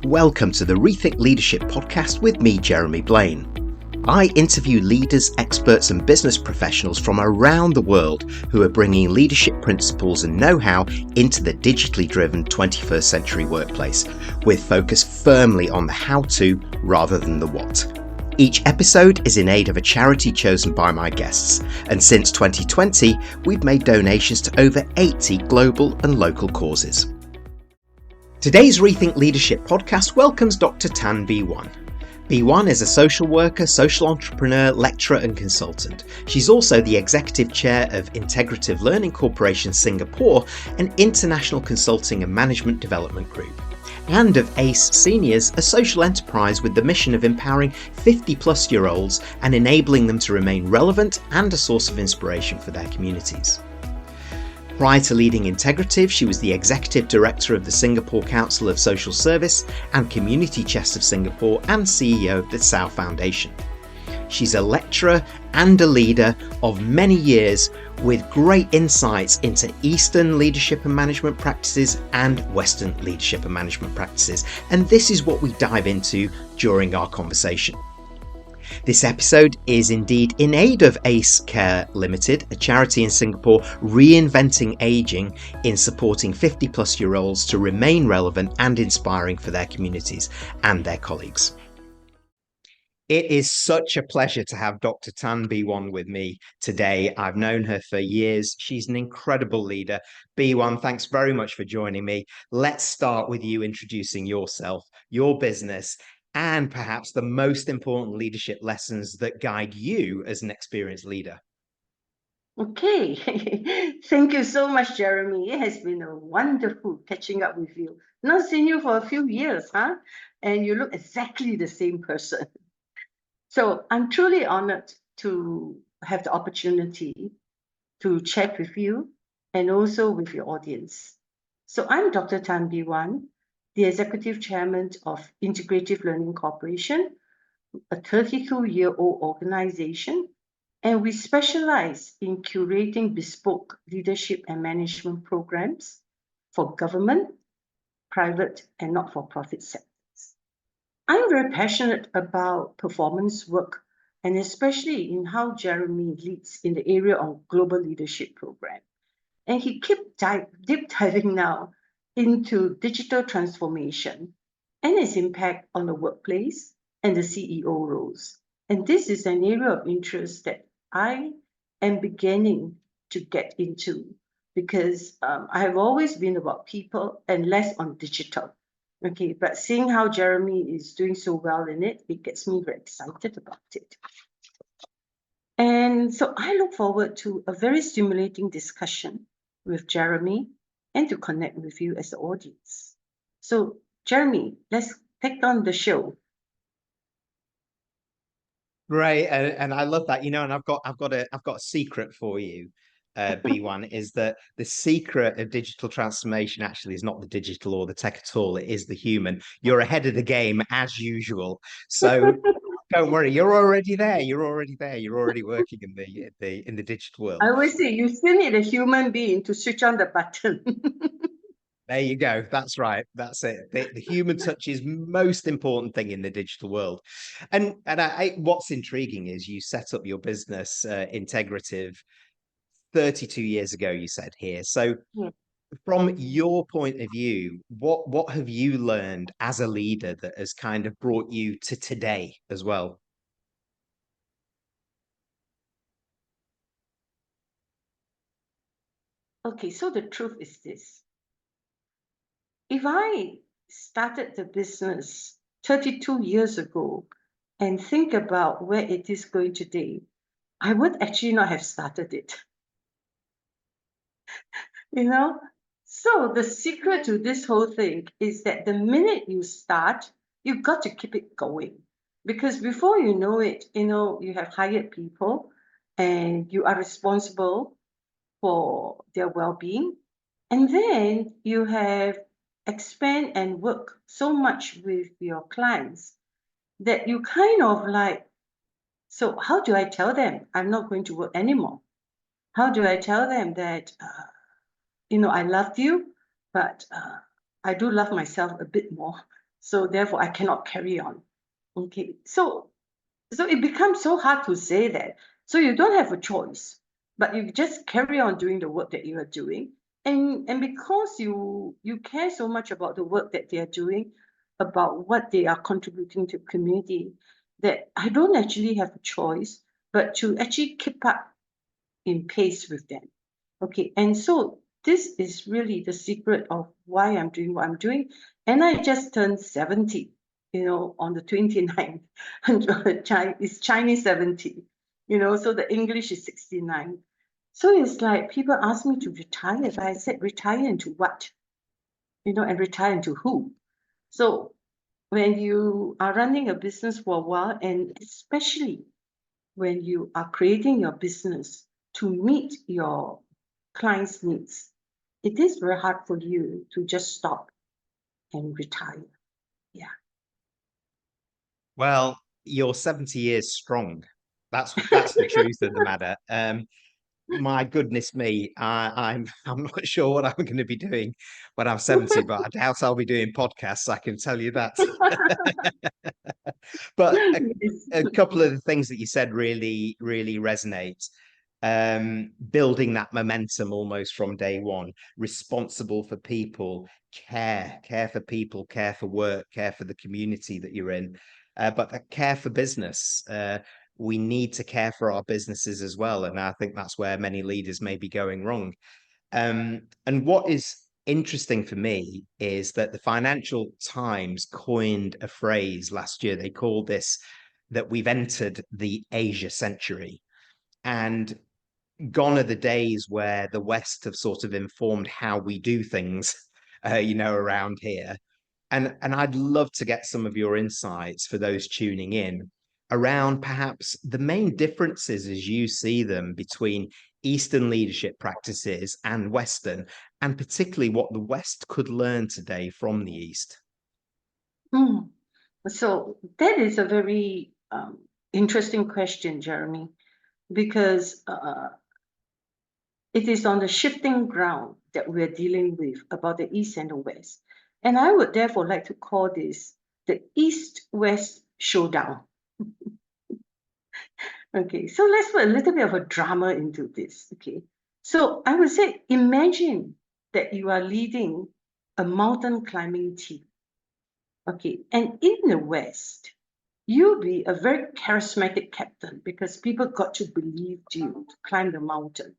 Welcome to the Rethink Leadership podcast with me, Jeremy Blaine. I interview leaders, experts and business professionals from around the world who are bringing leadership principles and know-how into the digitally driven 21st century workplace, with focus firmly on the how-to rather than the what. Each episode is in aid of a charity chosen by my guests, and since 2020, we've made donations to over 80 global and local causes. Today's Rethink Leadership podcast welcomes Dr. Tan Bee Wan. Bee Wan is a social worker, social entrepreneur, lecturer and consultant. She's also the executive chair of Integrative Learning Corporation Singapore, an international consulting and management development group, and of ACE Seniors, a social enterprise with the mission of empowering 50-plus-year-olds and enabling them to remain relevant and a source of inspiration for their communities. Prior to leading Integrative, she was the Executive Director of the Singapore Council of Social Service and Community Chest of Singapore and CEO of the Tsao Foundation. She's a lecturer and a leader of many years with great insights into Eastern leadership and management practices and Western leadership and management practices. And this is what we dive into during our conversation. This episode is indeed in aid of ACE Care Limited, a charity in Singapore reinventing ageing in supporting 50-plus-year-olds to remain relevant and inspiring for their communities and their colleagues. It is such a pleasure to have Dr. Tan Bee Wan with me today. I've known her for years. She's an incredible leader. Bee Wan, thanks very much for joining me. Let's start with you introducing yourself, your business, and perhaps the most important leadership lessons that guide you as an experienced leader. Okay, thank you so much, Jeremy. It has been a wonderful catching up with you. Not seen you for a few years, huh? And you look exactly the same person. So I'm truly honored to have the opportunity to chat with you and also with your audience. So I'm Dr. Tan Bee Wan, the Executive Chairman of Integrative Learning Corporation, a 32-year-old organization, and we specialize in curating bespoke leadership and management programs for government, private, and not-for-profit sectors. I'm very passionate about performance work, and especially in how Jeremy leads in the area of global leadership program. And he keep deep diving now into digital transformation and its impact on the workplace and the CEO roles. And this is an area of interest that I am beginning to get into because I have always been about people and less on digital. Okay, but seeing how Jeremy is doing so well in it, it gets me very excited about it. And so I look forward to a very stimulating discussion with Jeremy and to connect with you as the audience. So, Jeremy, let's take on the show. Great, and I love that. And I've got a secret for you. Bee Wan, is that the secret of digital transformation actually is not the digital or the tech at all. It is the human. You're ahead of the game as usual. So don't worry, you're already there. You're already there. You're already working in the digital world. I always say you still need a human being to switch on the button. There you go. That's right. That's it. The human touch is most important thing in the digital world. And what's intriguing is you set up your business, Integrative, 32 years ago, you said here. So Yeah. from your point of view, what have you learned as a leader that has kind of brought you to today as well? Okay, so the truth is this. If I started the business 32 years ago and think about where it is going today, I would actually not have started it. You know? So the secret to this whole thing is that the minute you start, you've got to keep it going. Because before you know it, you have hired people and you are responsible for their well-being. And then you have expand and work so much with your clients that you kind of like, so how do I tell them I'm not going to work anymore? How do I tell them that, I love you, but I do love myself a bit more. So therefore, I cannot carry on. Okay, so it becomes so hard to say that. So you don't have a choice, but you just carry on doing the work that you are doing. And because you care so much about the work that they are doing, about what they are contributing to the community, that I don't actually have a choice, but to actually keep up in pace with them. Okay, and so this is really the secret of why I'm doing what I'm doing. And I just turned 70, on the 29th. It's Chinese 70, so the English is 69. So it's like people ask me to retire, but I said, retire into what? And retire into who? So when you are running a business for a while, and especially when you are creating your business to meet your clients' needs, it is very hard for you to just stop and retire. Yeah. Well, you're 70 years strong. That's the truth of the matter. My goodness me, I'm not sure what I'm going to be doing when I'm 70, but I doubt I'll be doing podcasts, I can tell you that. But a couple of the things that you said really, really resonate. Building that momentum almost from day one, responsible for people, care for people, care for work, care for the community that you're in, but that care for business. We need to care for our businesses as well. And I think that's where many leaders may be going wrong. And what is interesting for me is that the Financial Times coined a phrase last year. They called this that we've entered the Asia century. And gone are the days where the West have sort of informed how we do things, around here. And I'd love to get some of your insights for those tuning in around perhaps the main differences as you see them between Eastern leadership practices and Western, and particularly what the West could learn today from the East. So that is a very interesting question, Jeremy, because it is on the shifting ground that we're dealing with about the East and the West. And I would therefore like to call this the East-West showdown. Okay, so let's put a little bit of a drama into this. Okay, so I would say, imagine that you are leading a mountain climbing team. Okay, and in the West, you'll be a very charismatic captain because people got to believe you to climb the mountain,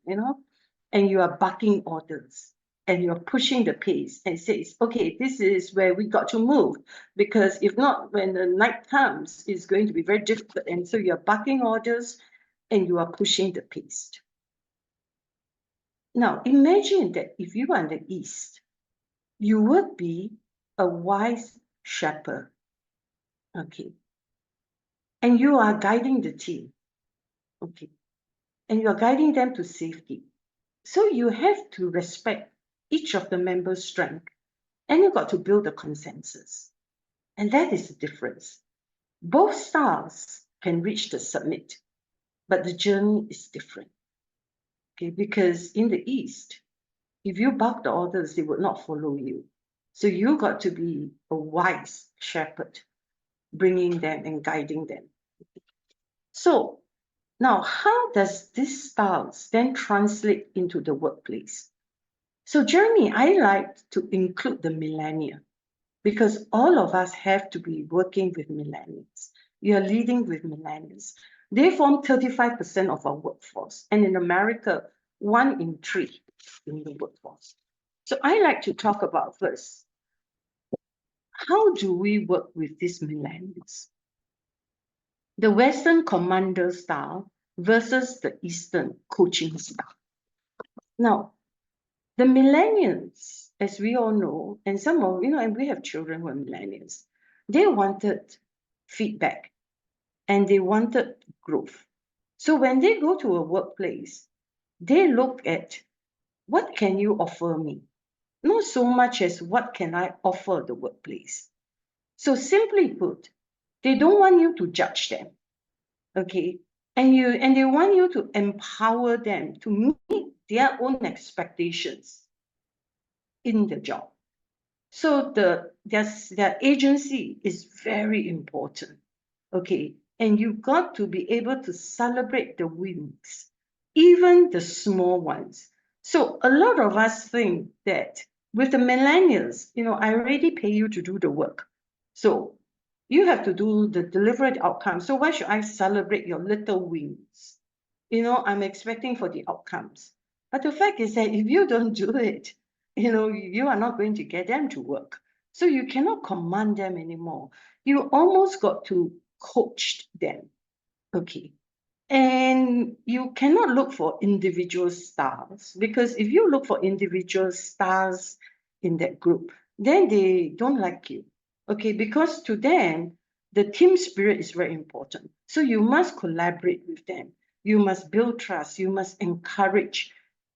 and you are barking orders and you're pushing the pace and says, okay, this is where we got to move, because if not, when the night comes, it's going to be very difficult. And so you're barking orders and you are pushing the pace. Now, imagine that if you are in the East, you would be a wise shepherd, okay? And you are guiding the team, okay? And you are guiding them to safety. So you have to respect each of the members' strength, and you've got to build a consensus. And that is the difference. Both styles can reach the summit, but the journey is different. Okay, because in the East, if you bark the orders, they would not follow you. So you got to be a wise shepherd, bringing them and guiding them. So now, how does this styles then translate into the workplace? So Jeremy, I like to include the millennial, because all of us have to be working with millennials. You are leading with millennials. They form 35% of our workforce. And in America, 1 in 3 in the workforce. So I like to talk about first, how do we work with these millennials? The Western commander style versus the Eastern coaching style. Now, the millennials, as we all know, and some of, and we have children who are millennials, they wanted feedback and they wanted growth. So when they go to a workplace, they look at, what can you offer me? Not so much as what can I offer the workplace. So simply put, they don't want you to judge them, okay? And they want you to empower them to meet their own expectations in the job. So their agency is very important. Okay. And you've got to be able to celebrate the wins, even the small ones. So a lot of us think that with the millennials, I already pay you to do the work. So you have to do the delivered outcome. So why should I celebrate your little wins? I'm expecting for the outcomes. But the fact is that if you don't do it, you are not going to get them to work. So you cannot command them anymore. You almost got to coach them. Okay. And you cannot look for individual stars, because if you look for individual stars in that group, then they don't like you. Okay, because to them, the team spirit is very important. So you must collaborate with them. You must build trust. You must encourage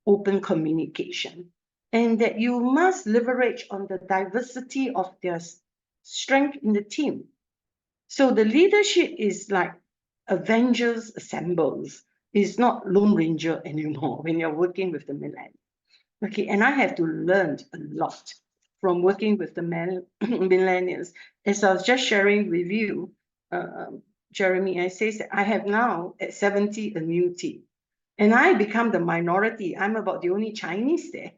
open communication. And that you must leverage on the diversity of their strength in the team. So the leadership is like Avengers assembles. It's not Lone Ranger anymore when you're working with the millennials. Okay, and I have to learn a lot from working with the millennials. As I was just sharing with you, Jeremy, I say that I have now at 70 a new team, and I become the minority. I'm about the only Chinese there.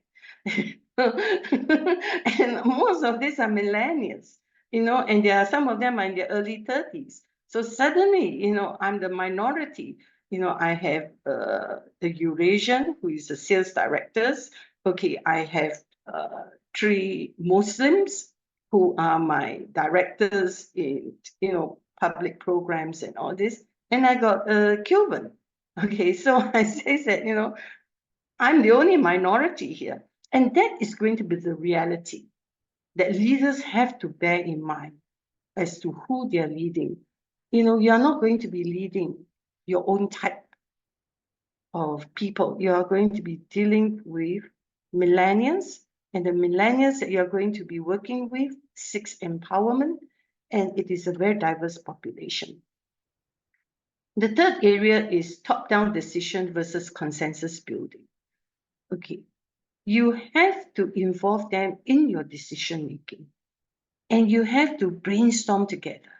And most of these are millennials, and there are some of them are in their early 30s. So suddenly, I'm the minority. I have the Eurasian, who is the sales directors. Okay, I have 3 Muslims who are my directors in, public programs and all this. And I got a Cuban. Okay, so I say that, I'm the only minority here. And that is going to be the reality that leaders have to bear in mind as to who they're leading. You're not going to be leading your own type of people. You are going to be dealing with millennials, and the millennials that you're going to be working with seeks empowerment, and it is a very diverse population. The third area is top-down decision versus consensus building. Okay, you have to involve them in your decision making, and you have to brainstorm together.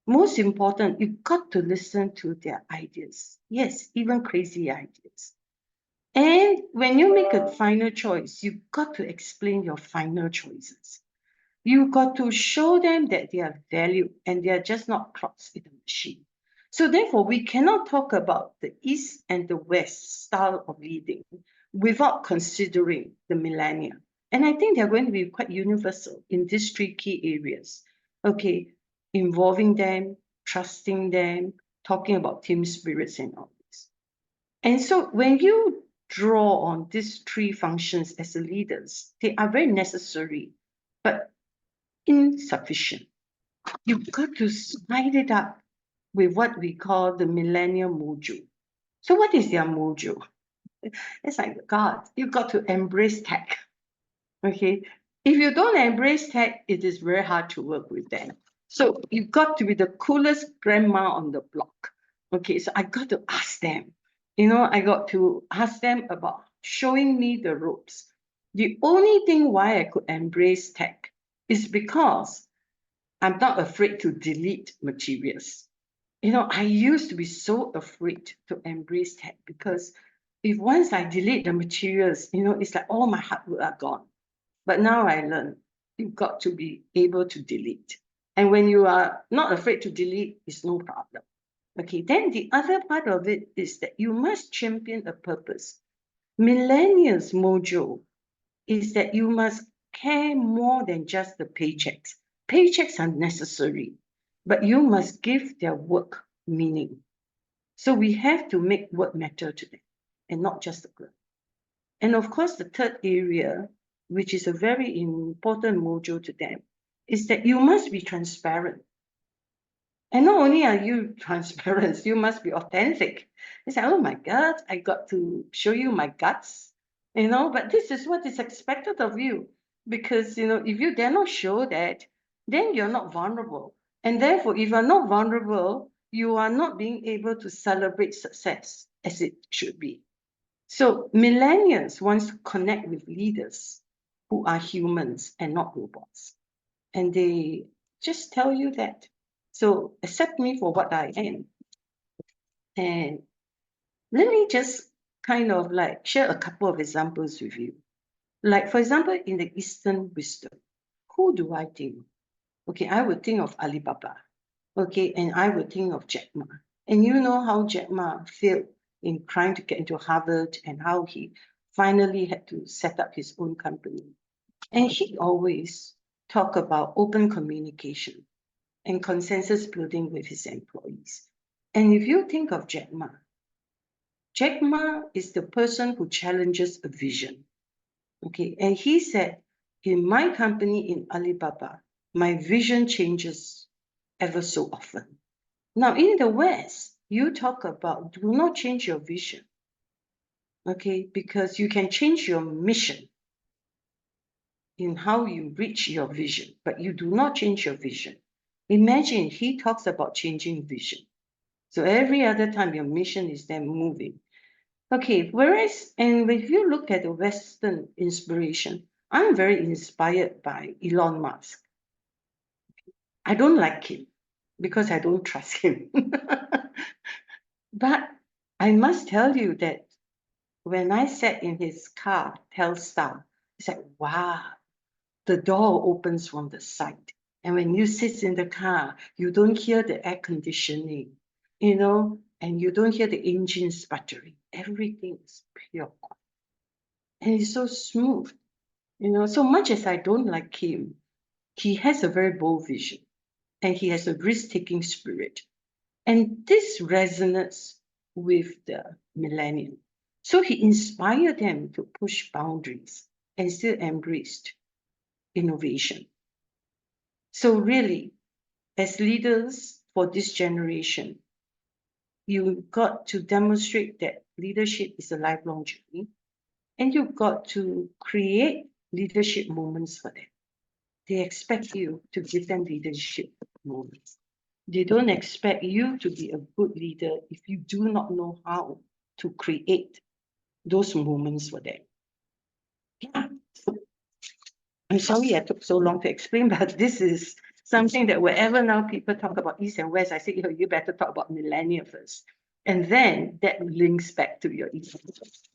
Most important, you've got to listen to their ideas. Yes, even crazy ideas. And when you make a final choice, you've got to explain your final choices. You've got to show them that they are valued and they are just not clocks in the machine. So therefore, we cannot talk about the East and the West style of leading without considering the millennial. And I think they're going to be quite universal in these 3 key areas. Okay, involving them, trusting them, talking about team spirits and all this. And so when you draw on these 3 functions as leaders, they are very necessary, but insufficient. You've got to slide it up with what we call the millennial mojo. So what is their mojo? It's like, God, you've got to embrace tech. Okay. If you don't embrace tech, it is very hard to work with them. So you've got to be the coolest grandma on the block. Okay. So I got to ask them, I got to ask them about showing me the ropes. The only thing why I could embrace tech is because I'm not afraid to delete materials. I used to be so afraid to embrace tech because if once I delete the materials, it's like all my hard work are gone. But now I learn you've got to be able to delete. And when you are not afraid to delete, it's no problem. Okay, then the other part of it is that you must champion a purpose. Millennials' mojo is that you must care more than just the paychecks. Paychecks are necessary, but you must give their work meaning. So we have to make work matter to them and not just the work. And of course, the third area, which is a very important mojo to them, is that you must be transparent. And not only are you transparent, you must be authentic. It's like, oh my God, I got to show you my guts, but this is what is expected of you. Because, if you dare not show that, then you're not vulnerable. And therefore, if you're not vulnerable, you are not being able to celebrate success as it should be. So millennials want to connect with leaders who are humans and not robots. And they just tell you that. So accept me for what I am. And let me just kind of like share a couple of examples with you. Like, for example, in the Eastern wisdom, who do I think? Okay, I would think of Alibaba. Okay, and I would think of Jack Ma. And you know how Jack Ma failed in trying to get into Harvard and how he finally had to set up his own company. And he always talked about open communication and consensus building with his employees. And if you think of Jack Ma is the person who challenges a vision. Okay, and he said, in my company in Alibaba, my vision changes ever so often. Now, in the West, you talk about do not change your vision, okay, because you can change your mission in how you reach your vision, but you do not change your vision. Imagine he talks about changing vision. So every other time your mission is then moving. Okay, whereas, and if you look at the Western inspiration, I'm very inspired by Elon Musk. I don't like him because I don't trust him. But I must tell you that when I sat in his car, Telstar, it's like, wow, the door opens from the side. And when you sit in the car, you don't hear the air conditioning, and you don't hear the engine sputtering. Everything is pure. And it's so smooth. So much as I don't like him, he has a very bold vision and he has a risk-taking spirit. And this resonates with the millennium. So he inspired them to push boundaries and still embraced innovation. So really, as leaders for this generation, you've got to demonstrate that leadership is a lifelong journey, and you've got to create leadership moments for them. They expect you to give them leadership moments. They don't expect you to be a good leader if you do not know how to create those moments for them. Yeah. I'm sorry I took so long to explain, but this is something that wherever now people talk about East and West, I say, you better talk about millennia first. And then that links back to your East and West.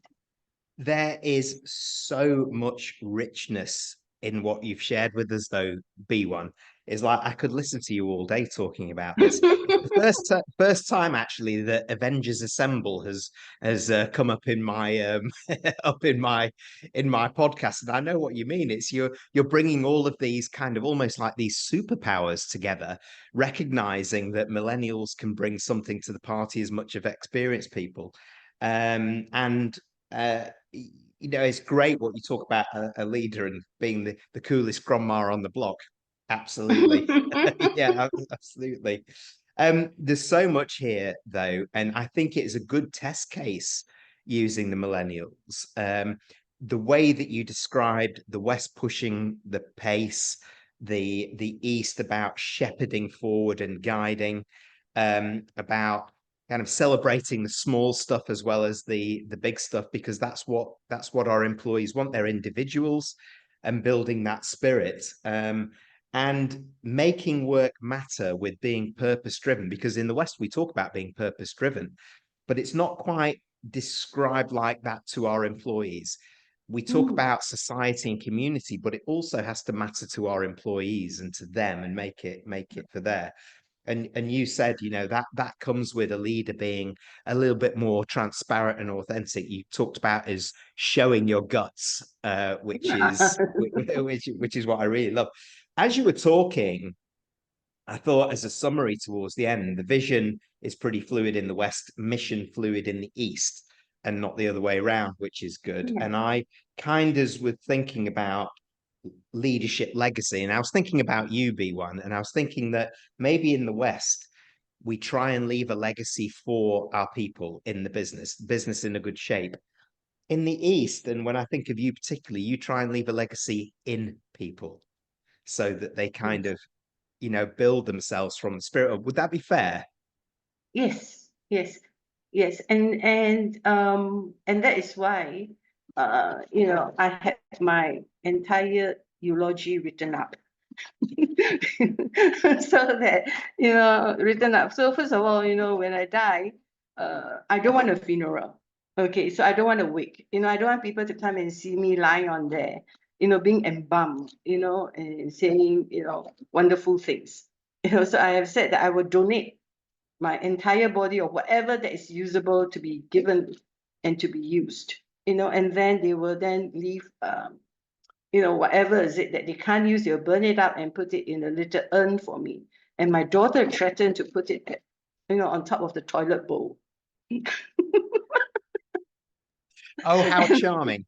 There is so much richness in what you've shared with us, though, B1. Is like I could listen to you all day talking about this. It's the first time actually that Avengers Assemble has come up in my up in my podcast, and I know what you mean. It's you're bringing all of these kind of almost like these superpowers together, recognizing that millennials can bring something to the party as much of experienced people, and it's great what you talk about a leader and being the coolest grandma on the block. Absolutely. Yeah, absolutely. There's so much here, though, and I think it is a good test case using the millennials. The way that you described the West pushing the pace, the East about shepherding forward and guiding, about kind of celebrating the small stuff as well as the big stuff, because that's what our employees want. They're individuals, and building that spirit, and making work matter with being purpose driven, because in the West we talk about being purpose driven, but it's not quite described like that to our employees. We talk about society and community, but it also has to matter to our employees and to them, and make it for there. And you said, that comes with a leader being a little bit more transparent and authentic. You talked about is showing your guts, which is which is what I really love. As you were talking, I thought, as a summary towards the end, the vision is pretty fluid in the West, mission fluid in the East, and not the other way around, which is good. Yeah. And I kind of was thinking about leadership legacy, and I was thinking about you, B1, and I was thinking that maybe in the West we try and leave a legacy for our people in the business in a good shape. In the East, and when I think of you particularly, you try and leave a legacy in people so that they kind of build themselves from the spirit of. Would that be fair? Yes, yes, yes, and that is why I had my entire eulogy written up. So that, written up. So first of all, when I die, I don't want a funeral. Okay, so I don't want a wake. I don't want people to come and see me lying on there, being embalmed, and saying, wonderful things. So I have said that I will donate my entire body or whatever that is usable to be given and to be used, and then they will then leave, whatever is it that they can't use, they'll burn it up and put it in a little urn for me. And my daughter threatened to put it, on top of the toilet bowl. Oh, how charming.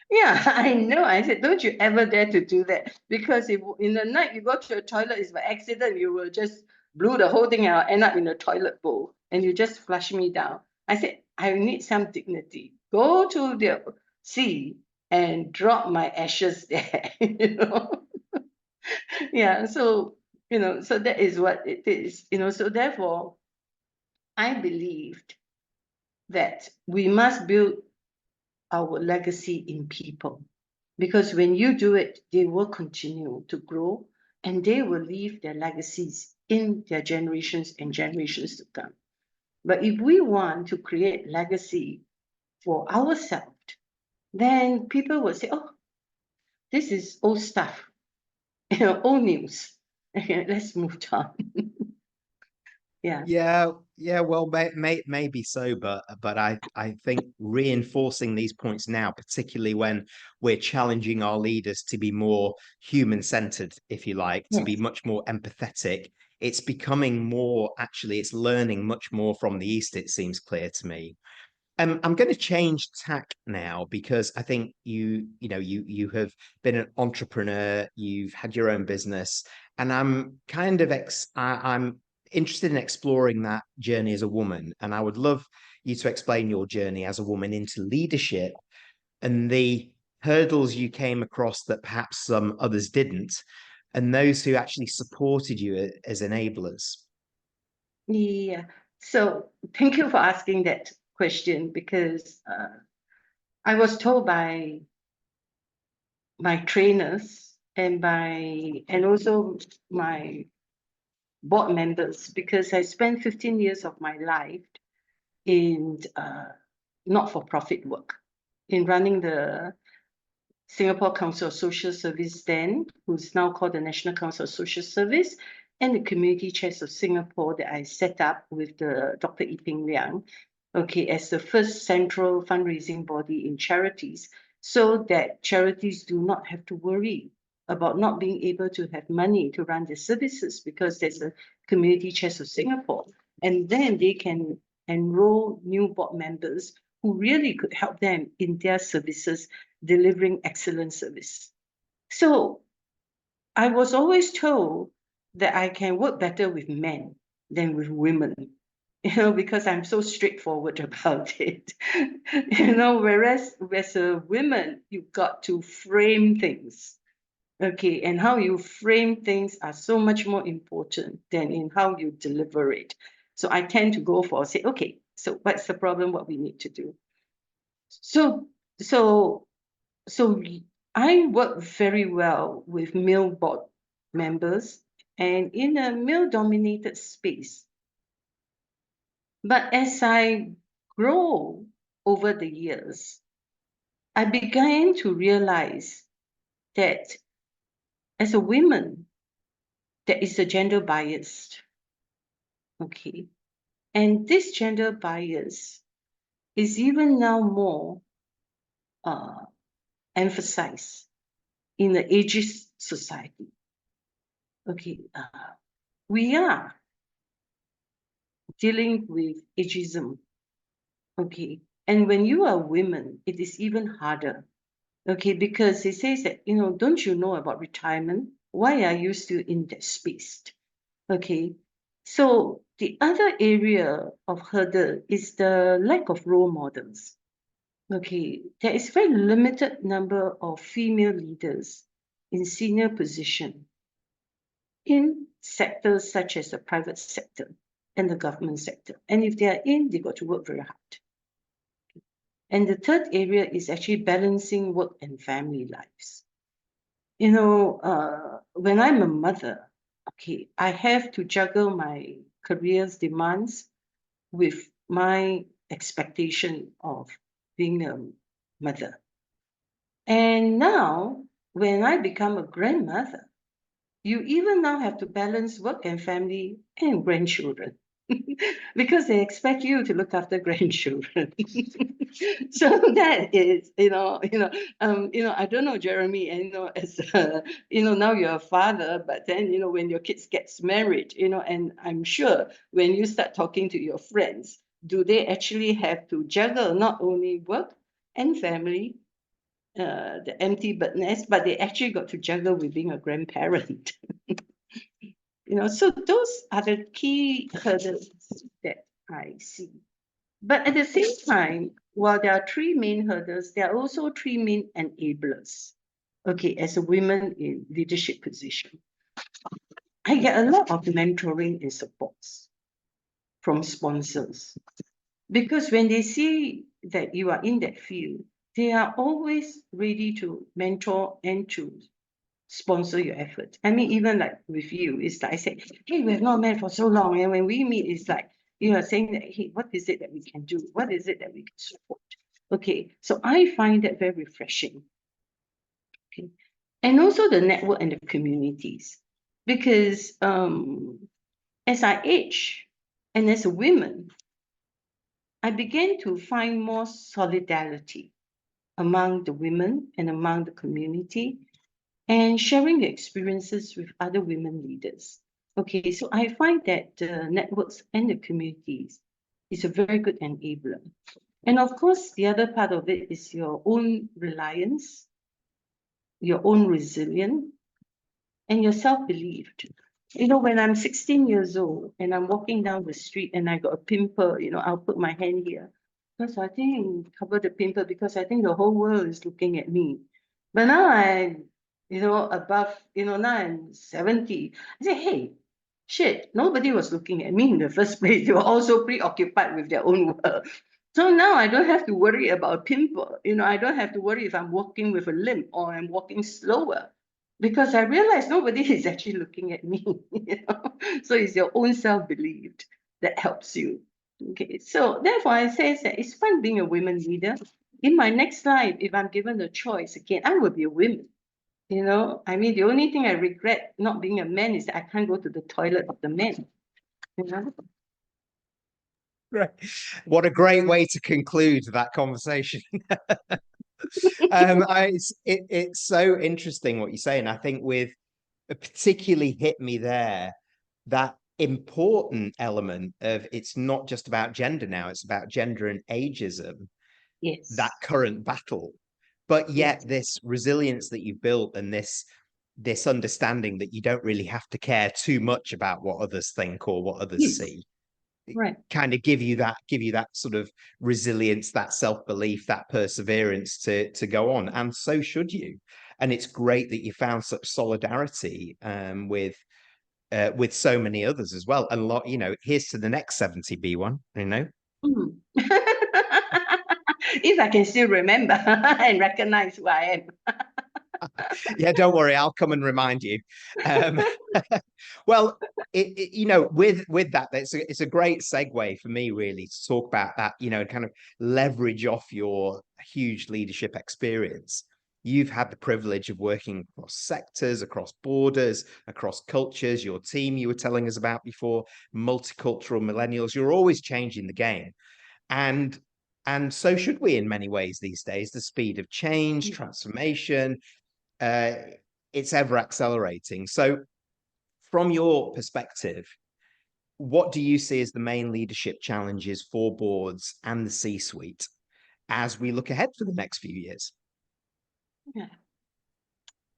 Yeah, I know. I said, don't you ever dare to do that. Because if in the night you go to a toilet, it's by accident, you will just blew the whole thing out, end up in a toilet bowl, and you just flush me down. I said, I need some dignity. Go to the sea and drop my ashes there. Yeah, so so that is what it is. So therefore I believed that we must build our legacy in people, because when you do it, they will continue to grow and they will leave their legacies in their generations and generations to come. But if we want to create legacy for ourselves, then people will say, oh, this is old stuff, old news. Let's move on. Yeah. Yeah, well, maybe so, but I think reinforcing these points now, particularly when we're challenging our leaders to be more human-centered, if you like, to be Yes. much more empathetic, it's becoming more, actually, it's learning much more from the East, it seems clear to me. I'm going to change tack now because I think you have been an entrepreneur, you've had your own business, and I'm kind of I'm interested in exploring that journey as a woman, and I would love you to explain your journey as a woman into leadership and the hurdles you came across that perhaps some others didn't, and those who actually supported you as enablers. Yeah. So thank you for asking that question, because I was told by my trainers and also my board members, because I spent 15 years of my life in not-for-profit work, in running the Singapore Council of Social Service then, who's now called the National Council of Social Service, and the Community Chest of Singapore that I set up with the Dr. Ee Peng Liang, okay, as the first central fundraising body in charities, so that charities do not have to worry about not being able to have money to run their services, because there's a Community Chest of Singapore. And then they can enroll new board members who really could help them in their services, delivering excellent service. So I was always told that I can work better with men than with women, because I'm so straightforward about it. Whereas as a woman, you've got to frame things. Okay, and how you frame things are so much more important than in how you deliver it. So I tend to go for, say, okay, so what's the problem, what we need to do? So so so I work very well with male board members and in a male-dominated space. But as I grow over the years, I began to realize that as a woman, there is a gender bias. Okay. And this gender bias is even now more emphasized in the ageist society. Okay. We are dealing with ageism. Okay. And when you are women, it is even harder. Okay, because it says that, don't you know about retirement? Why are you still in that space? Okay. So the other area of hurdle is the lack of role models. Okay, there is very limited number of female leaders in senior position in sectors such as the private sector and the government sector. And if they are in, they got to work very hard. And the third area is actually balancing work and family lives. You know, when I'm a mother, okay, I have to juggle my career's demands with my expectation of being a mother. And now, when I become a grandmother, you even now have to balance work and family and grandchildren because they expect you to look after grandchildren. So that is, I don't know, Jeremy, and as now you're a father, but then when your kids gets married, and I'm sure when you start talking to your friends, do they actually have to juggle not only work and family, the empty bird nest, but they actually got to juggle with being a grandparent. So those are the key hurdles that I see. But at the same time, while there are three main hurdles, there are also three main enablers. Okay, as a woman in leadership position, I get a lot of mentoring and supports from sponsors because when they see that you are in that field, they are always ready to mentor and to sponsor your effort. I mean, even like with you, it's like I said, hey, we have not met for so long. And when we meet, it's like you are saying that, hey, what is it that we can do? What is it that we can support? Okay, so I find that very refreshing. Okay. And also the network and the communities. Because as I age and as a woman, I began to find more solidarity among the women and among the community and sharing the experiences with other women leaders. Okay, so I find that the networks and the communities is a very good enabler. And of course, the other part of it is your own reliance, your own resilience, and your self-belief. When I'm 16 years old and I'm walking down the street and I got a pimple, I'll put my hand here. Because I think cover the pimple because I think the whole world is looking at me. But now I'm, above, now I'm 70. I say, hey, shit, nobody was looking at me in the first place. They were also preoccupied with their own world. So now I don't have to worry about a pimple. I don't have to worry if I'm walking with a limp or I'm walking slower because I realize nobody is actually looking at me. So it's your own self-belief that helps you. Okay, so therefore I say that it's fun being a women leader. In my next life, if I'm given a choice again, I will be a woman. I mean, the only thing I regret not being a man is that I can't go to the toilet of the men. Right. What a great way to conclude that conversation. It's so interesting what you say, and I think it particularly hit me there, that important element of it's not just about gender now, it's about gender and ageism, Yes. that current battle. But yet Yes. this resilience that you've built and this understanding that you don't really have to care too much about what others think or what others Yes. see. Right. Kind of give you that sort of resilience, that self-belief, that perseverance to go on. And so should you. And it's great that you found such solidarity with so many others as well. And a lot, here's to the next 70B1, Mm. If I can still remember and recognize who I am. Yeah, don't worry, I'll come and remind you. Well, with that, it's a great segue for me really to talk about that, kind of leverage off your huge leadership experience. You've had the privilege of working across sectors, across borders, across cultures. Your team you were telling us about before, multicultural millennials. You're always changing the game. And so should we in many ways these days. The speed of change, transformation, it's ever accelerating. So from your perspective, what do you see as the main leadership challenges for boards and the C-suite as we look ahead for the next few years? Yeah.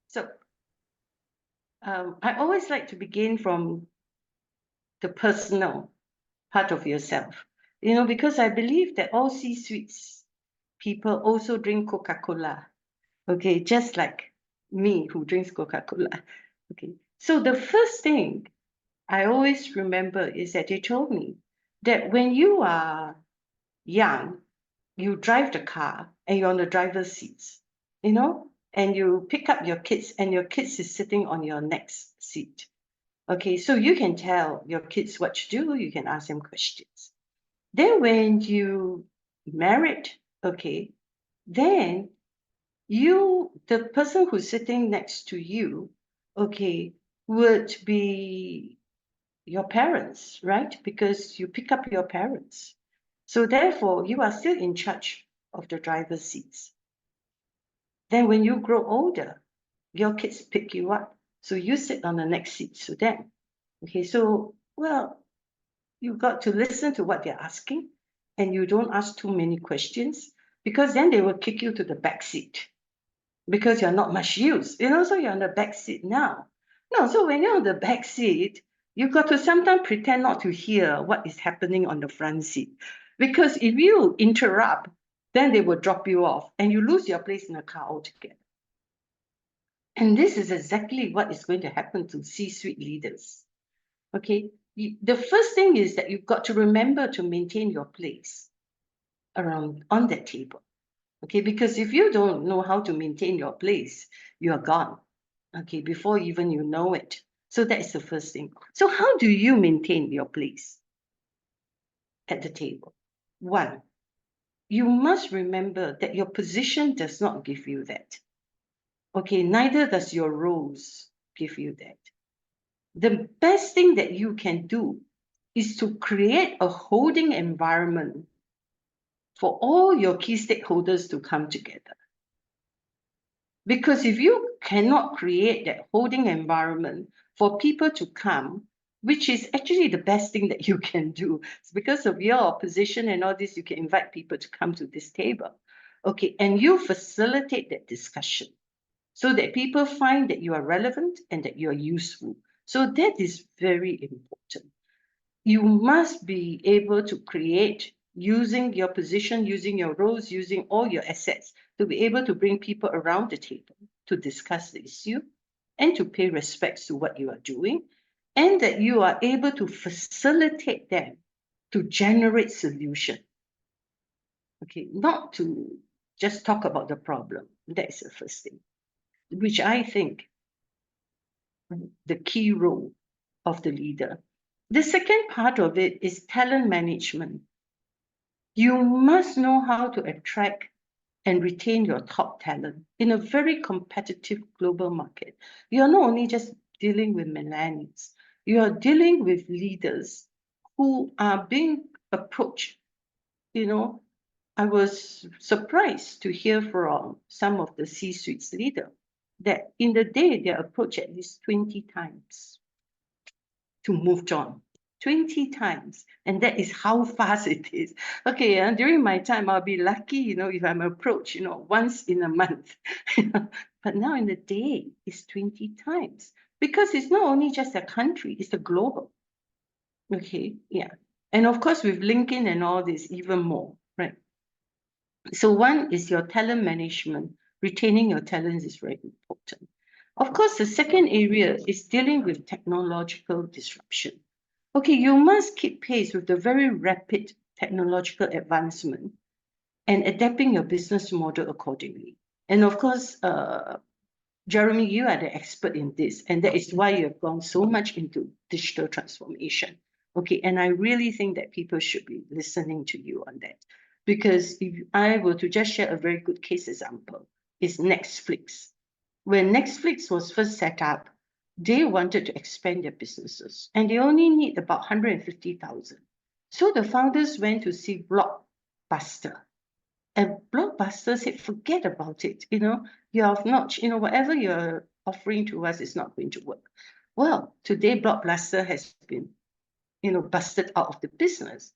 So I always like to begin from the personal part of yourself, because I believe that all C-suites people also drink Coca-Cola. Okay, just like me who drinks Coca-Cola. Okay, so the first thing I always remember is that they told me that when you are young, you drive the car and you're on the driver's seats, and you pick up your kids and your kids is sitting on your next seat. Okay, so you can tell your kids what to do, you can ask them questions. Then when you married, okay, then the person who's sitting next to you, okay, would be your parents, right? Because you pick up your parents. So therefore, you are still in charge of the driver's seats. Then when you grow older, your kids pick you up. So you sit on the next seat to them. Okay, so, well, you've got to listen to what they're asking and you don't ask too many questions because then they will kick you to the back seat because you're not much use, so you're on the back seat now. No, so when you're on the back seat, you've got to sometimes pretend not to hear what is happening on the front seat. Because if you interrupt, then they will drop you off and you lose your place in the car altogether. And this is exactly what is going to happen to C-suite leaders. Okay, the first thing is that you've got to remember to maintain your place around on that table. Okay, because if you don't know how to maintain your place, you are gone. Okay, before even you know it. So that is the first thing. So how do you maintain your place at the table? One, you must remember that your position does not give you that. Okay, neither does your roles give you that. The best thing that you can do is to create a holding environment for all your key stakeholders to come together. Because if you cannot create that holding environment for people to come, which is actually the best thing that you can do, it's because of your position and all this, you can invite people to come to this table. Okay, and you facilitate that discussion so that people find that you are relevant and that you are useful. So that is very important. You must be able to create using your position, using your roles, using all your assets to be able to bring people around the table to discuss the issue and to pay respects to what you are doing, and that you are able to facilitate them to generate solution. Okay, not to just talk about the problem. That is the first thing, which I think the key role of the leader. The second part of it is talent management. You must know how to attract and retain your top talent in a very competitive global market. You're not only just dealing with millennials, you are dealing with leaders who are being approached. I was surprised to hear from some of the C-suites leader that in the day they're approached at least 20 times to move on. 20 times. And that is how fast it is. Okay, and during my time, I'll be lucky, if I'm approached, once in a month. But now in the day, it's 20 times. Because it's not only just a country, it's a global. Okay, yeah. And of course, with LinkedIn and all this, even more, right? So one is your talent management. Retaining your talents is very important. Of course, the second area is dealing with technological disruption. Okay, you must keep pace with the very rapid technological advancement and adapting your business model accordingly. And of course, Jeremy, you are the expert in this, and that is why you have gone so much into digital transformation. Okay, and I really think that people should be listening to you on that. Because if I were to just share a very good case example, is Netflix. When Netflix was first set up, they wanted to expand their businesses and they only need about 150,000. So the founders went to see Blockbuster. And Blockbuster said, forget about it. You have not, whatever you're offering to us is not going to work. Well, today Blockbuster has been, busted out of the business.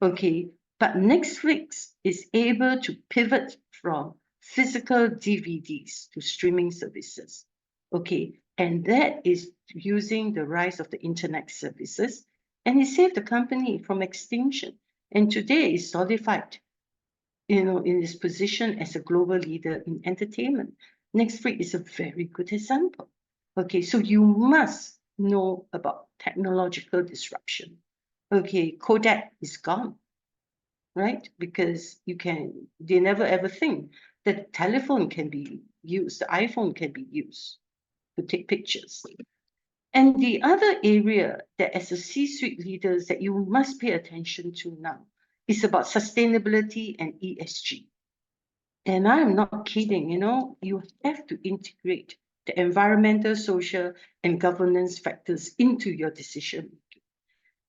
Okay, but Netflix is able to pivot from physical DVDs to streaming services. Okay, and that is using the rise of the internet services, and it saved the company from extinction. And today is solidified, in its position as a global leader in entertainment. Netflix is a very good example. Okay, so you must know about technological disruption. Okay, Kodak is gone. right? Because they never ever think that the telephone can be used, the iPhone can be used to take pictures. And the other area that as a C-suite leaders that you must pay attention to now is about sustainability and ESG. And I'm not kidding, you have to integrate the environmental, social, and governance factors into your decision making.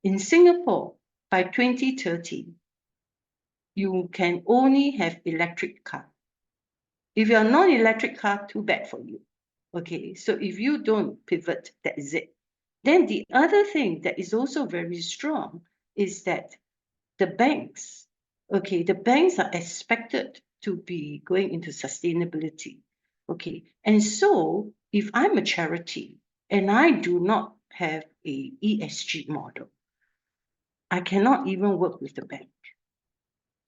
In Singapore, by 2030, you can only have electric car. If you're non-electric car, too bad for you. Okay, so if you don't pivot, that is it. Then the other thing that is also very strong is that the banks are expected to be going into sustainability. Okay, and so if I'm a charity and I do not have a ESG model, I cannot even work with the bank.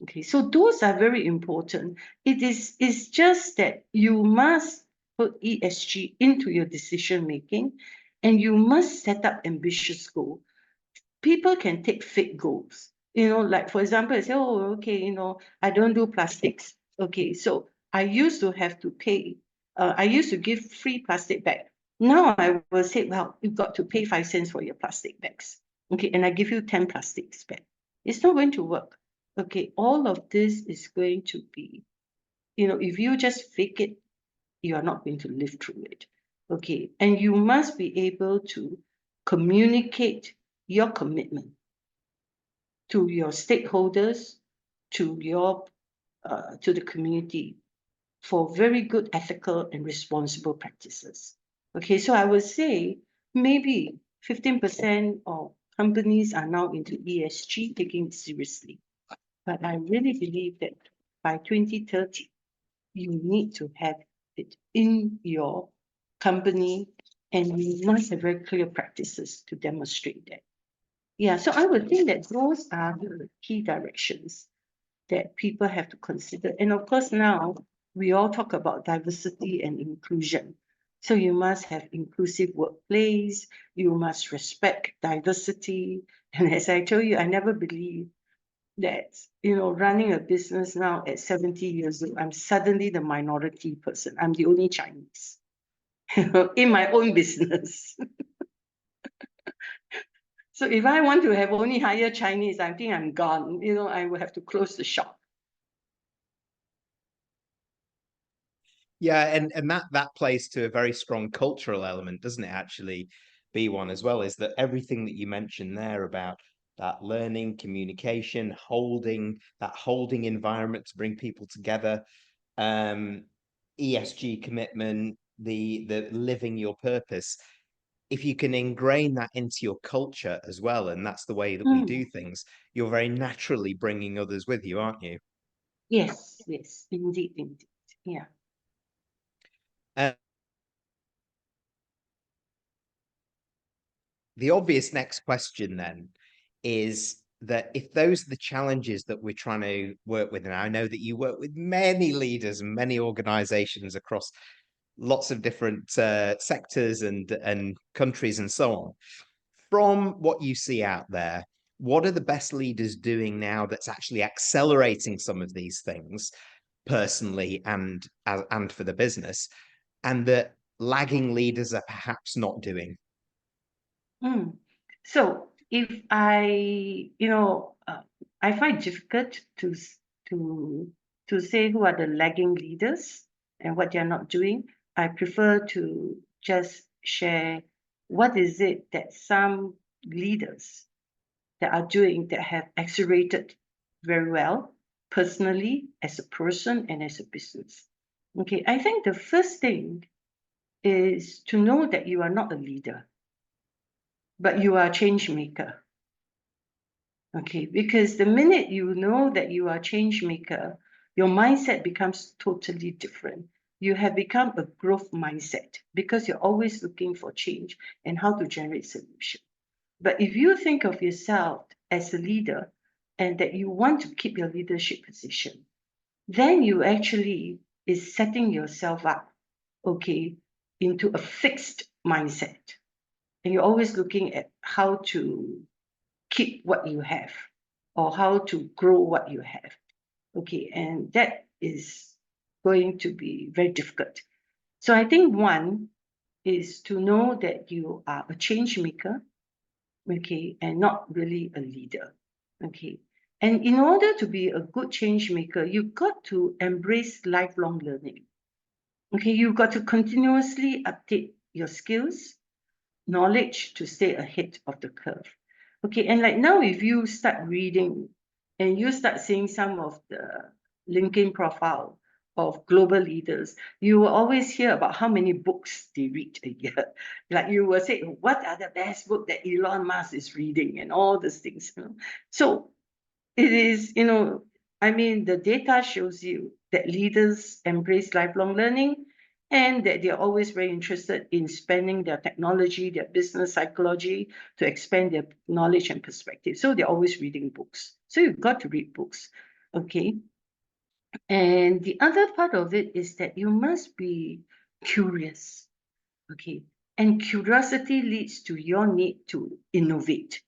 Okay, so those are very important. It's just that you must put ESG into your decision making, and you must set up ambitious goals. People can take fake goals. Like for example, I say, oh, okay, I don't do plastics. Okay, so I used to have to pay. I used to give free plastic bag. Now I will say, well, you've got to pay 5 cents for your plastic bags. Okay, and I give you 10 plastics back. It's not going to work. Okay, all of this is going to be, if you just fake it, you are not going to live through it. Okay, and you must be able to communicate your commitment to your stakeholders, to the community for very good ethical and responsible practices. Okay, so I would say maybe 15% of companies are now into ESG, taking it seriously. But I really believe that by 2030, you need to have it in your company, and you must have very clear practices to demonstrate that. Yeah, so I would think that those are the key directions that people have to consider. And of course, now we all talk about diversity and inclusion. So you must have inclusive workplace, you must respect diversity. And as I told you, I never believed that, running a business now at 70 years old, I'm suddenly the minority person. I'm the only Chinese in my own business. So if I want to have only hire Chinese, I think I'm gone. I will have to close the shop. Yeah, and that plays to a very strong cultural element, doesn't it? Actually, be one as well, is that everything that you mentioned there about that learning, communication, holding environment to bring people together, ESG commitment, the living your purpose. If you can ingrain that into your culture as well, and that's the way that we do things, you're very naturally bringing others with you, aren't you? Yes, indeed. Yeah. The obvious next question then is that if those are the challenges that we're trying to work with, and I know that you work with many leaders and many organizations across lots of different sectors and countries and so on, from what you see out there, what are the best leaders doing now that's actually accelerating some of these things personally and for the business, and that lagging leaders are perhaps not doing? So if I find it difficult to say who are the lagging leaders and what they're not doing. I prefer to just share what is it that some leaders that are doing that have accelerated very well, personally, as a person and as a business. Okay, I think the first thing is to know that you are not a leader, but you are a change maker. Okay, because the minute you know that you are a change maker, your mindset becomes totally different. You have become a growth mindset because you're always looking for change and how to generate solution. But if you think of yourself as a leader and that you want to keep your leadership position, then you actually is setting yourself up, okay, into a fixed mindset. And you're always looking at how to keep what you have. or how to grow what you have. Okay, and that is going to be very difficult. So I think one is to know that you are a change maker, okay, and not really a leader, okay. And in order to be a good change maker, you've got to embrace lifelong learning. Okay, you've got to continuously update your skills, knowledge to stay ahead of the curve. Okay, and like now, if you start reading and you start seeing some of the LinkedIn profile of global leaders, you will always hear about how many books they read a year. Like you will say, what are the best book that Elon Musk is reading and all these things. So it is, I mean, the data shows you that leaders embrace lifelong learning and that they're always very interested in spending their technology, their business psychology to expand their knowledge and perspective. So they're always reading books. So you've got to read books. Okay. And the other part of it is that you must be curious. Okay. And curiosity leads to your need to innovate.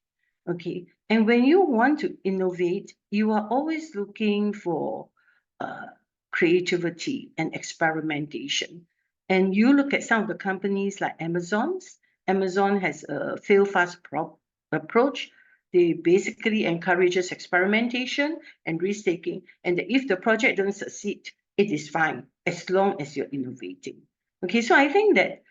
Okay. And when you want to innovate, you are always looking for uh, creativity and experimentation. And you look at some of the companies like Amazon's. Amazon has a fail fast approach. They basically encourages experimentation and risk-taking. And if the project doesn't succeed, it is fine as long as you're innovating. Okay, so I think that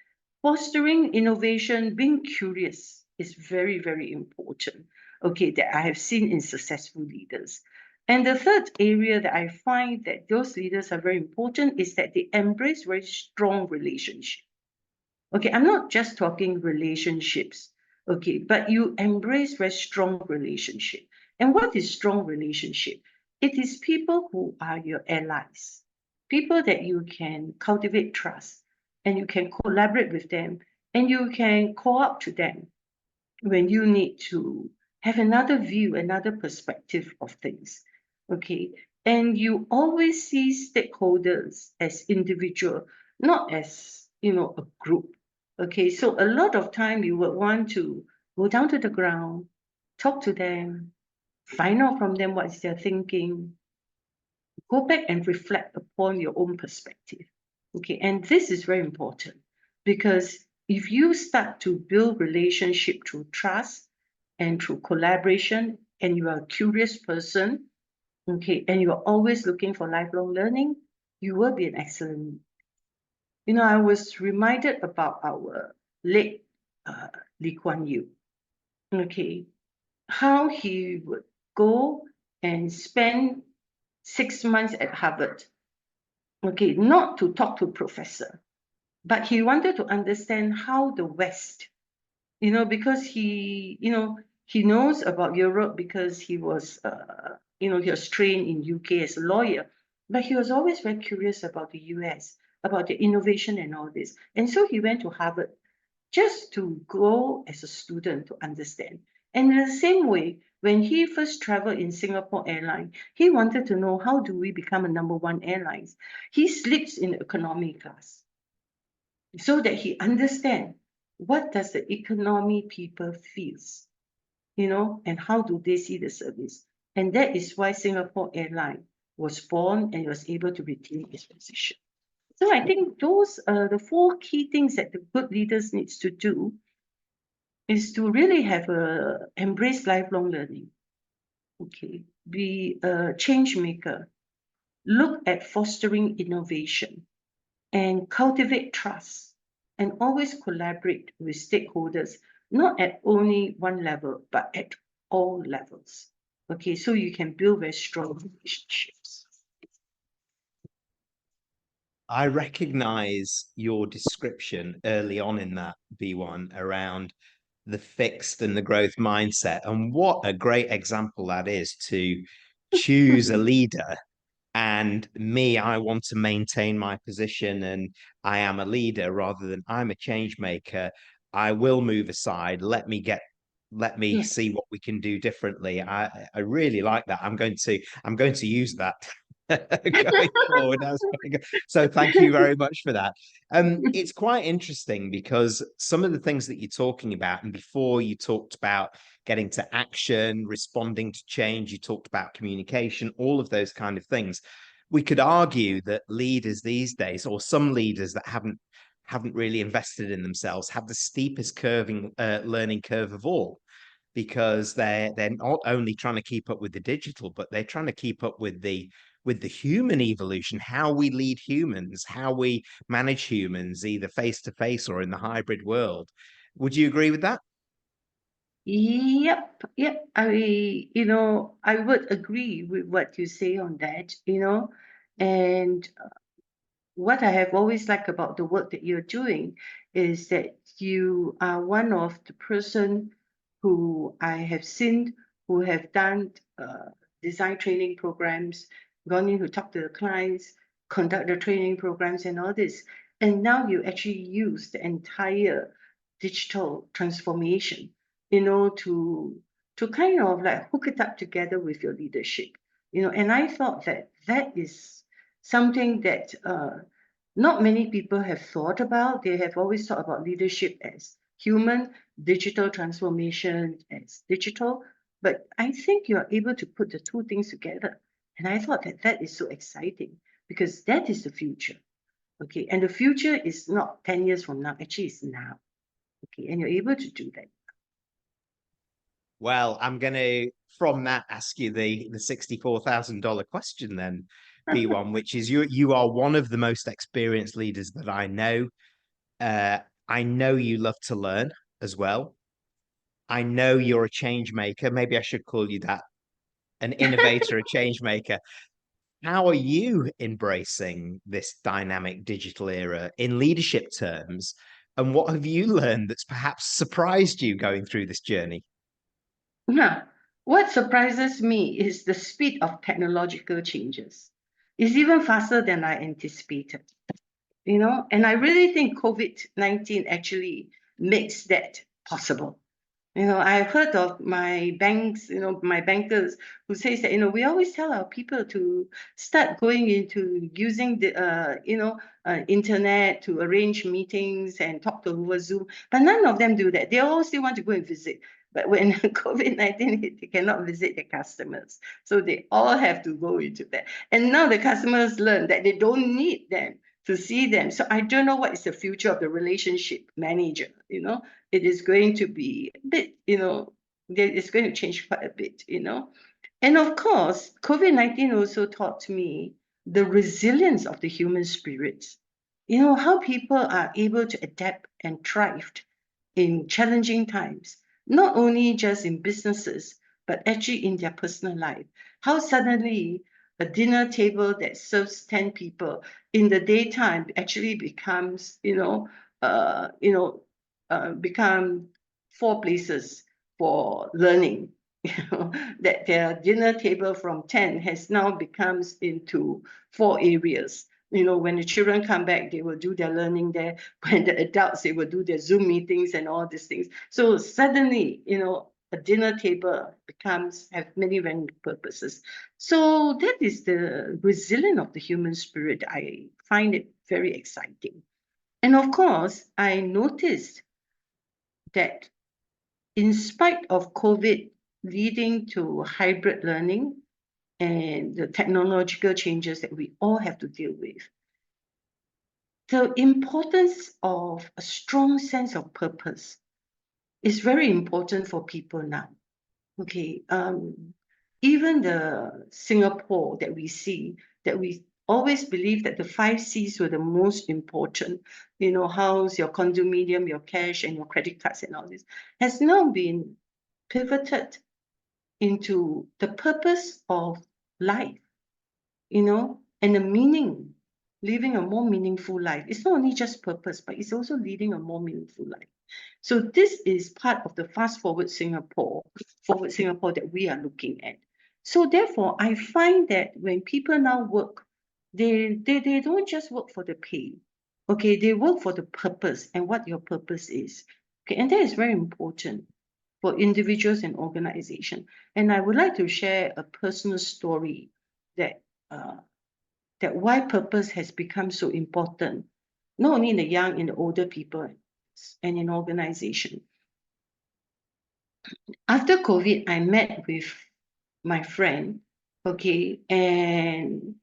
fostering innovation, being curious is very, very important. Okay, that I have seen in successful leaders. And the third area that I find that those leaders are very important is that they embrace very strong relationships. Okay, I'm not just talking relationships, okay, but you embrace very strong relationship. And what is strong relationship? It is people who are your allies, people that you can cultivate trust and you can collaborate with them and you can call up to them when you need to have another view, another perspective of things. Okay. And you always see stakeholders as individual, not as, a group. Okay. So a lot of time you would want to go down to the ground, talk to them, find out from them what is their thinking, go back and reflect upon your own perspective. Okay. And this is very important because if you start to build relationship through trust and through collaboration, and you are a curious person, okay, and you're always looking for lifelong learning, you will be an excellent. I was reminded about our late uh, Lee Kuan Yew, okay, how he would go and spend 6 months at Harvard, okay, not to talk to professor, but he wanted to understand how the West, because he knows about Europe because he was, he was trained in UK as a lawyer, but he was always very curious about the US, about the innovation and all this. And so he went to Harvard just to go as a student to understand. And in the same way, when he first traveled in Singapore Airlines, he wanted to know how do we become a number one airlines. He sleeps in economy class so that he understands what does the economy people feels, and how do they see the service. And that is why Singapore Airlines was born and was able to retain its position. So I think those are the four key things that the good leaders needs to do is to really have embrace lifelong learning. Okay, be a change maker, look at fostering innovation, and cultivate trust, and always collaborate with stakeholders, not at only one level, but at all levels. Okay, so you can build very strong relationships. I recognize your description early on in that B1 around the fixed and the growth mindset. And what a great example that is to choose a leader. And me, I want to maintain my position and I am a leader rather than I'm a change maker. I will move aside. Let me Yes. see what we can do differently. I really like that. I'm going to use that. going forward. That's very good. So thank you very much for that. It's quite interesting because some of the things that you're talking about, and before you talked about getting to action, responding to change, you talked about communication, all of those kind of things. We could argue that leaders these days, or some leaders that haven't really invested in themselves, have the steepest learning curve of all, because they're not only trying to keep up with the digital, but they're trying to keep up with the human evolution, how we lead humans, how we manage humans, either face to face or in the hybrid world. Would you agree with that? Yep. I would agree with what you say on that, and what I have always liked about the work that you're doing is that you are one of the person who I have seen who have done design training programs, gone in to talk to the clients, conduct the training programs and all this. And now you actually use the entire digital transformation, to kind of like hook it up together with your leadership. And I thought that that is something that not many people have thought about. They have always thought about leadership as human, digital transformation as digital. But I think you're able to put the two things together. And I thought that that is so exciting because that is the future. Okay. And the future is not 10 years from now, actually, it's now. Okay. And you're able to do that. Well, I'm going to, from that, ask you the $64,000 question then, P1, which is you are one of the most experienced leaders that I know. I know you love to learn as well. I know you're a change maker. Maybe I should call you that, an innovator, a change maker. How are you embracing this dynamic digital era in leadership terms? And what have you learned that's perhaps surprised you going through this journey? Now, what surprises me is the speed of technological changes. It's even faster than I anticipated. And I really think COVID-19 actually makes that possible. I've heard of my banks, my bankers who says that, we always tell our people to start going into using the, internet to arrange meetings and talk to over Zoom, but none of them do that. They all still want to go and visit. But when COVID-19 hit, they cannot visit their customers. So they all have to go into that. And now the customers learn that they don't need them to see them. So I don't know what is the future of the relationship manager, it is going to be a bit, it's going to change quite a bit, And of course, COVID-19 also taught me the resilience of the human spirit. How people are able to adapt and thrive in challenging times, not only just in businesses, but actually in their personal life. How suddenly a dinner table that serves 10 people in the daytime actually becomes, become 4 places for learning. That their dinner table from 10 has now becomes into 4 areas. When the children come back, they will do their learning there. When the adults, they will do their Zoom meetings and all these things. So suddenly, a dinner table have many purposes. So that is the resilience of the human spirit. I find it very exciting. And of course, I noticed that in spite of COVID leading to hybrid learning and the technological changes that we all have to deal with, the importance of a strong sense of purpose is very important for people now. Okay, even the Singapore that we see, that we always believe that the 5 Cs were the most important, house, your condominium, your cash, and your credit cards and all this, has now been pivoted into the purpose of life, and the meaning, living a more meaningful life. It's not only just purpose, but it's also leading a more meaningful life. So this is part of the forward Singapore that we are looking at. So therefore, I find that when people now work, they don't just work for the pay. Okay, they work for the purpose and what your purpose is. Okay, and that is very important for individuals and organizations. And I would like to share a personal story that that why purpose has become so important, not only in the young, in the older people and in organization. After COVID, I met with my friend, okay, and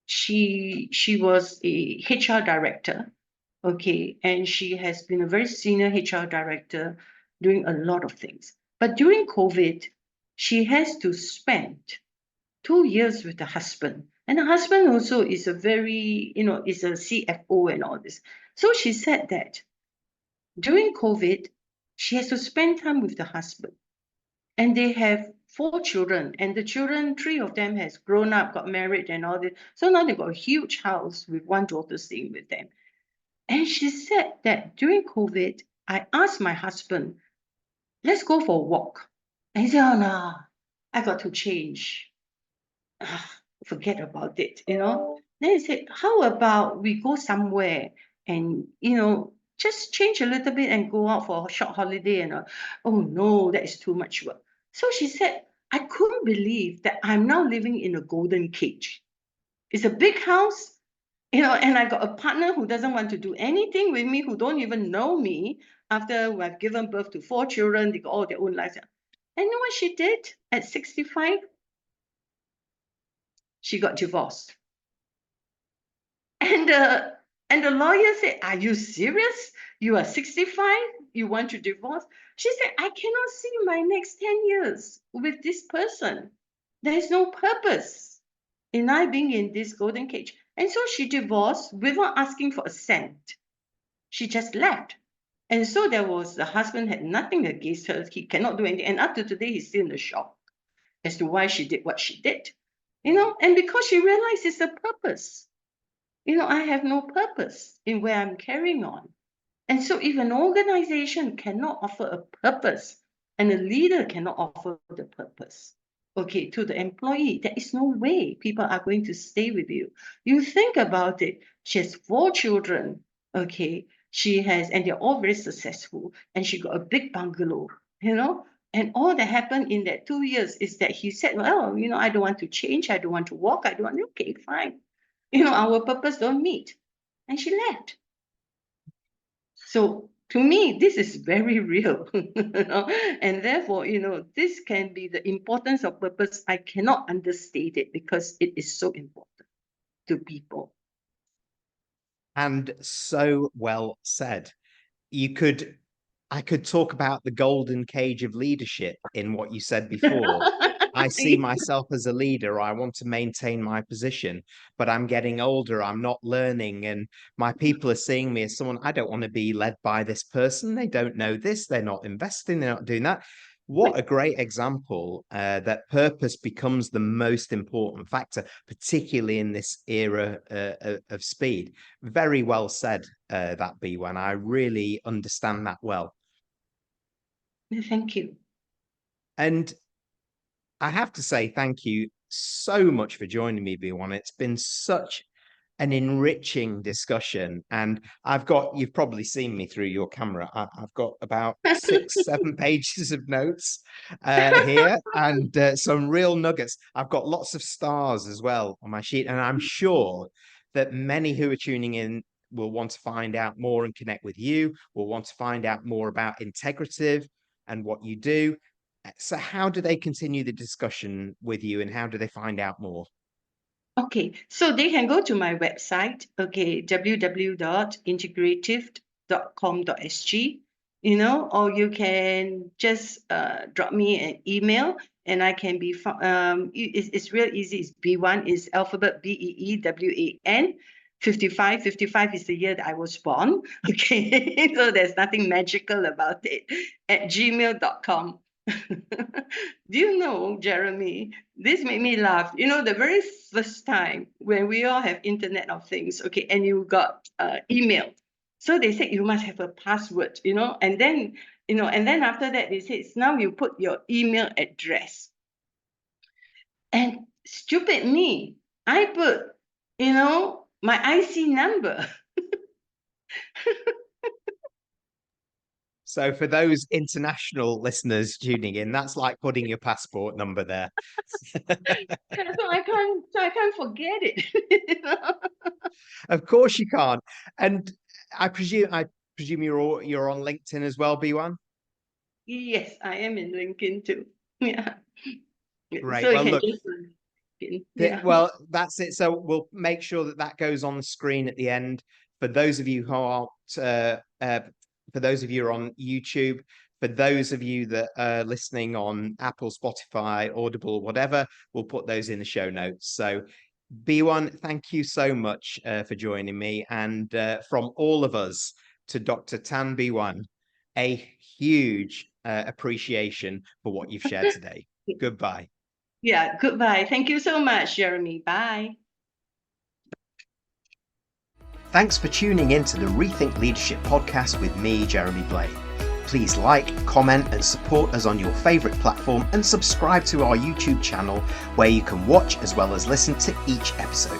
she was a HR director, okay, and she has been a very senior HR director doing a lot of things. But during COVID, she has to spend 2 years with the husband. And the husband also is a very, is a CFO and all this. So she said that during COVID, she has to spend time with the husband. And they have 4 children, and the children, 3 of them has grown up, got married and all this. So now they've got a huge house with 1 daughter staying with them. And she said that during COVID, I asked my husband, let's go for a walk. And he said, oh no, I got to change. Forget about it, Then he said, how about we go somewhere and, just change a little bit and go out for a short holiday and oh no, that is too much work. So she said, I couldn't believe that I'm now living in a golden cage. It's a big house, and I got a partner who doesn't want to do anything with me, who don't even know me after I've given birth to 4 children. They got all their own lives. And you know what she did at 65? She got divorced. And the lawyer said, are you serious? You are 65? You want to divorce? She said, I cannot see my next 10 years with this person. There is no purpose in I being in this golden cage. And so she divorced without asking for a cent. She just left. And so the husband had nothing against her. He cannot do anything. And up to today, he's still in the shock as to why she did what she did. And because she realized it's a purpose. I have no purpose in where I'm carrying on. And so if an organization cannot offer a purpose and a leader cannot offer the purpose, okay, to the employee, there is no way people are going to stay with you. You think about it. She has 4 children, okay, and they're all very successful, and she got a big bungalow, and all that happened in that 2 years is that he said, well, I don't want to change. I don't want to walk. Okay, fine. Our purpose don't meet. And she left. So to me, this is very real. And therefore, this can be the importance of purpose. I cannot understate it because it is so important to people. And so well said. I could talk about the golden cage of leadership in what you said before. I see myself as a leader. I want to maintain my position, but I'm getting older. I'm not learning. And my people are seeing me as someone, I don't want to be led by this person. They don't know this. They're not investing. They're not doing that. What a great example that purpose becomes the most important factor, particularly in this era of speed. Very well said, that B1. I really understand that well. Thank you. And I have to say thank you so much for joining me, B1. It's been such an enriching discussion. And you've probably seen me through your camera. I've got about 6, 7 pages of notes here and some real nuggets. I've got lots of stars as well on my sheet. And I'm sure that many who are tuning in will want to find out more and connect with you, will want to find out more about Integrative and what you do. So how do they continue the discussion with you and how do they find out more? Okay, so they can go to my website, okay, www.integrative.com.sg, or you can just drop me an email and I can be, it's real easy. It's B1 is alphabet BEEWAN. 55 is the year that I was born. Okay, so there's nothing magical about it. At gmail.com. Do you know, Jeremy, this made me laugh. The very first time when we all have Internet of Things, okay, and you got email. So they said you must have a password, and then, after that they said, now you put your email address. And stupid me, I put, my IC number. So for those international listeners tuning in, that's like putting your passport number there. So I can't forget it. Of course you can't. And I presume you're on LinkedIn as well, B1? Yes, I am in LinkedIn too. Yeah. Great. So you Well, can look, just LinkedIn. Yeah. well, that's it. So we'll make sure that goes on the screen at the end. For those of you who aren't, for those of you who are on YouTube, for those of you that are listening on Apple, Spotify, Audible, whatever, we'll put those in the show notes. So B1, thank you so much for joining me. And from all of us to Dr. Tan B1, a huge appreciation for what you've shared today. Goodbye. Yeah, goodbye. Thank you so much, Jeremy. Bye. Thanks for tuning in to the Rethink Leadership podcast with me, Jeremy Blaine. Please like, comment, and support us on your favourite platform, and subscribe to our YouTube channel where you can watch as well as listen to each episode.